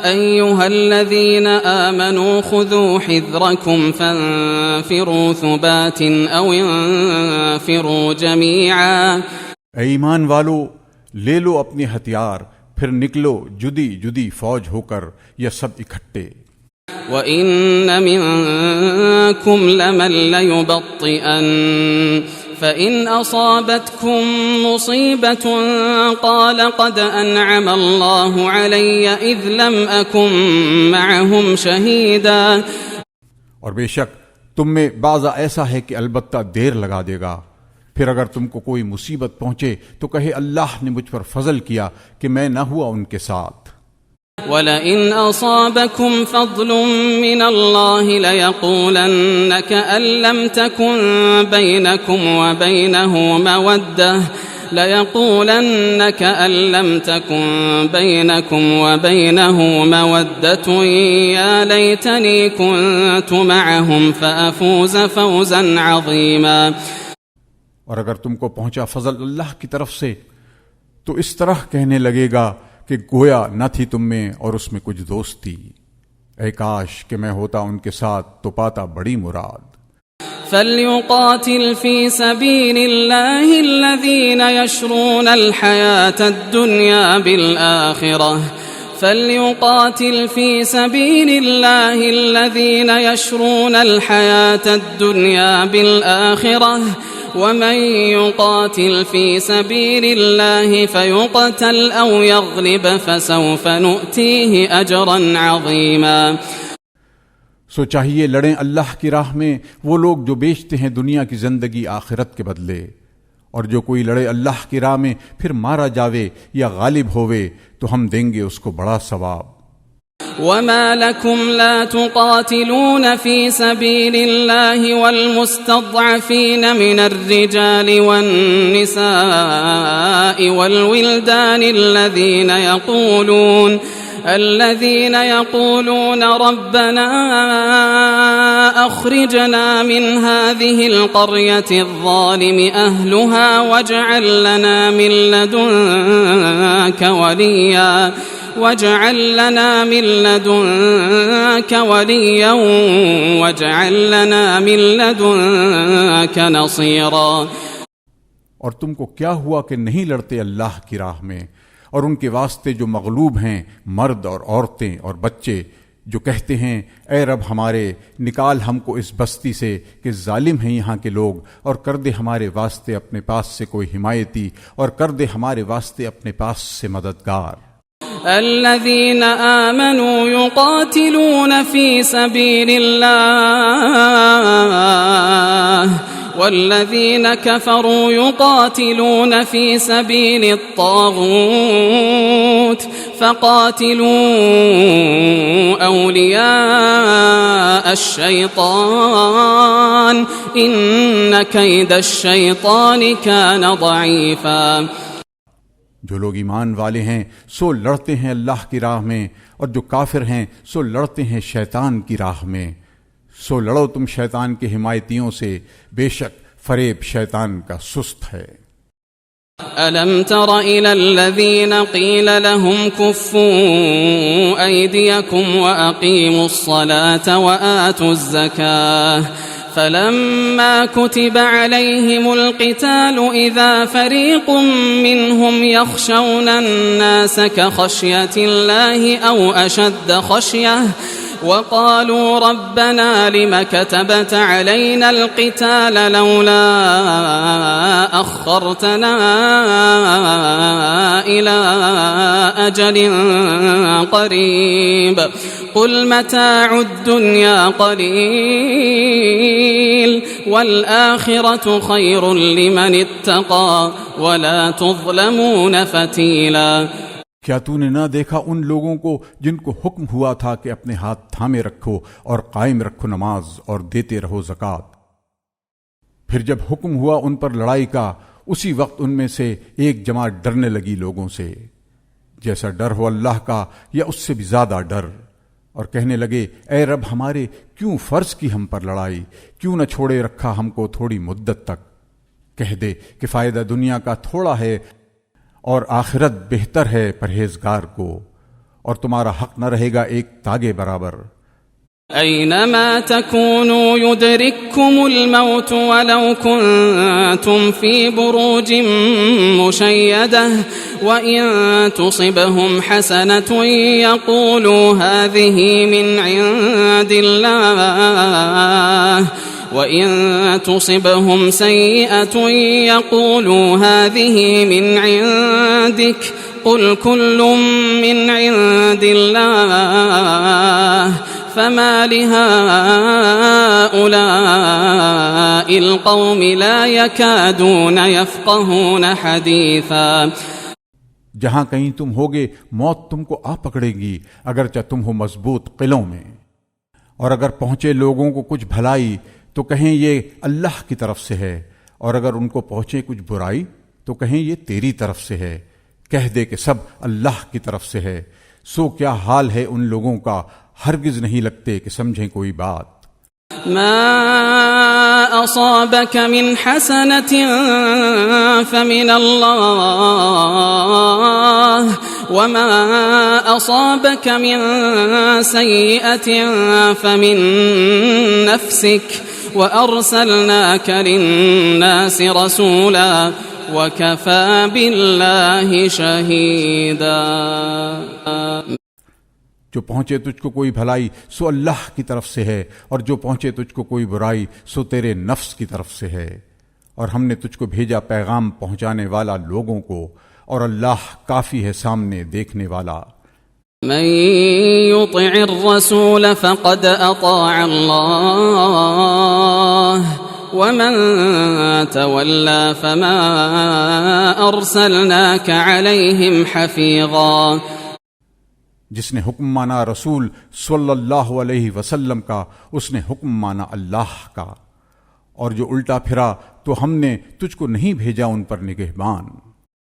अय्युहल्लज़ीन आमनू खुदू हिज़्रकुम फंफिरू सुबातिन औ इंफिरू जमीआ। ऐ ईमान वालो, ले लो अपने हथियार, फिर निकलो जुदी जुदी फौज होकर या सब इकट्ठे। वइन्न मिनकुम लमन लयुबत्तिअन फ़इन असाबतकुम मुसीबतुन क़ाल क़द अनअम अल्लाहु अलय्य इज़ लम अकुन मअहुम शहीदा। और बेशक तुम में बाज़ा ऐसा है कि अलबत्ता देर लगा देगा। फिर अगर तुमको कोई मुसीबत पहुंचे तो कहे अल्लाह ने मुझ पर फजल किया कि मैं न हुआ उनके साथ। वलइन असाबकुम फ़ज़लुम मिनल्लाहि लयक़ूलन्न कअन लम तकुन बैनकुम व बैनहु मवद्दह लयक़ूलन्न कअन लम तकुन बैनकुम व बैनहु मवद्दतुन या लैतनी कुन्तु मअहुम फ़अफ़ूज़ फ़ौज़न अज़ीमा। और अगर तुमको पहुंचा फजल अल्लाह की तरफ से तो इस तरह कहने लगेगा कि गोया न थी तुम में और उसमें कुछ दोस्ती। ऐ काश कि मैं होता उनके साथ तो पाता बड़ी मुराद। फल्युक़ातिल फ़ी सबीलिल्लाहि अल्लज़ीना यशरूनल हयातद दुनिया बिल आखिरह फल्युक़ातिल फ़ी सबीलिल्लाहि अल्लज़ीना यशरूनल हयातद दुनिया बिल आखिरह वमन युक़ातिल फ़ी सबीलिल्लाहि फ़युक़तल औ यग़लिब फ़सौफ़ नु'तीहि अजरन अज़ीमा। सो चाहिए लड़ें अल्लाह की राह में वो लोग जो बेचते हैं दुनिया की जिंदगी आखिरत के बदले, और जो कोई लड़े अल्लाह की राह में फिर मारा जावे या गालिब होवे तो हम देंगे उसको बड़ा सवाब। वमा लकुम ला तुक़ातिलून फ़ी सबीलिल्लाहि वल्मुस्तज़अफ़ीन मिनर रिजालि वन्निसाइ वल्विल्दानि الذين يقولون ربنا أخرجنا من هذه القرية الظالم أهلها واجعل لنا من لدنك وليا واجعل لنا من لدنك نصيرا। और तुमको क्या हुआ कि नहीं लड़ते अल्लाह की राह में, और उनके वास्ते जो मगलूब हैं मर्द और औरतें और बच्चे, जो कहते हैं ऐ रब हमारे निकाल हमको इस बस्ती से कि जालिम हैं यहाँ के लोग, और कर दे हमारे वास्ते अपने पास से कोई हिमायती, और कर दे हमारे वास्ते अपने पास से मददगार। الذين آمنوا يقاتلون في سبيل الله والذين كفروا يقاتلون في سبيل الطاغوت فقاتلوا أولياء الشيطان إن كيد الشيطان كان ضعيفا। जो लोग ईमान वाले हैं सो लड़ते हैं अल्लाह की राह में, और जो काफिर हैं सो लड़ते हैं शैतान की राह में। सो लड़ो तुम शैतान के हिमायतियों से, बेशक फरेब शैतान का सुस्त है। अलम तर इलल्लज़ीन क़ील लहुम कुफ़्फ़ू अयदियकुम व अक़ीमुस्सलात व आतुज़्ज़काह फलम्मा कुतिब अलैहिमुल क़िताल इज़ा फ़रीक़ुम मिनहुम यख़शौना अन्नास कख़श्यतिल्लाहि औ अशद्द ख़श्यह وقالوا ربنا لم كتبت علينا القتال لولا أخرتنا إلى أجل قريب قل متاع الدنيا قليل والآخرة خير لمن اتقى ولا تظلمون فتيلا। क्या तूने ना देखा उन लोगों को जिनको हुक्म हुआ था कि अपने हाथ थामे रखो और कायम रखो नमाज और देते रहो ज़कात। फिर जब हुक्म हुआ उन पर लड़ाई का, उसी वक्त उनमें से एक जमात डरने लगी लोगों से, जैसा डर हो अल्लाह का या उससे भी ज्यादा डर, और कहने लगे ऐ रब हमारे क्यों फर्ज की हम पर लड़ाई, क्यों न छोड़े रखा हमको थोड़ी मुद्दत तक। कह दे कि फायदा दुनिया का थोड़ा है और आखिरत बेहतर है परहेजगार को, और तुम्हारा हक न रहेगा एक तागे बराबर। أينما تكونوا يدرككم الموت ولو كنتم في بروج مشيدة وإن تصبهم حسنة يقولوا هذه من عند الله وإن تصبهم سيئة يقولوا هذه من عندك قل كل من عند الله فما لهؤلاء القوم لا يكادون يفقهون حديثا। जहां कहीं तुम होगे मौत तुमको आ पकड़ेगी, अगरचे तुम हो मजबूत किलों में। और अगर पहुंचे लोगों को कुछ भलाई तो कहें ये अल्लाह की तरफ से है, और अगर उनको पहुंचे कुछ बुराई तो कहें ये तेरी तरफ से है। कह दे कि सब अल्लाह की तरफ से है। सो क्या हाल है उन लोगों का, हरगिज नहीं लगते कि समझें कोई बात। ما أصابك من حسنة فمن الله وما أصابك من سيئة فمن نفسك وأرسلناك للناس رسولا وكفى بالله شهيدا। जो पहुंचे तुझको कोई भलाई सो अल्लाह की तरफ से है, और जो पहुंचे तुझको कोई बुराई सो तेरे नफ्स की तरफ से है। और हमने तुझको भेजा पैगाम पहुंचाने वाला लोगों को, और अल्लाह काफी है सामने देखने वाला। मन युति'ir रसूल फक़द अताअ अल्लाह वमन तवल्ला फमा अर्सलनाक अलैहिम हफ़ीज़ा। जिसने हुक्म माना रसूल सल्लल्लाहु अलैहि वसल्लम का, उसने हुक्म माना अल्लाह का, और जो उल्टा फिरा तो हमने तुझको नहीं भेजा उन पर निगहबान।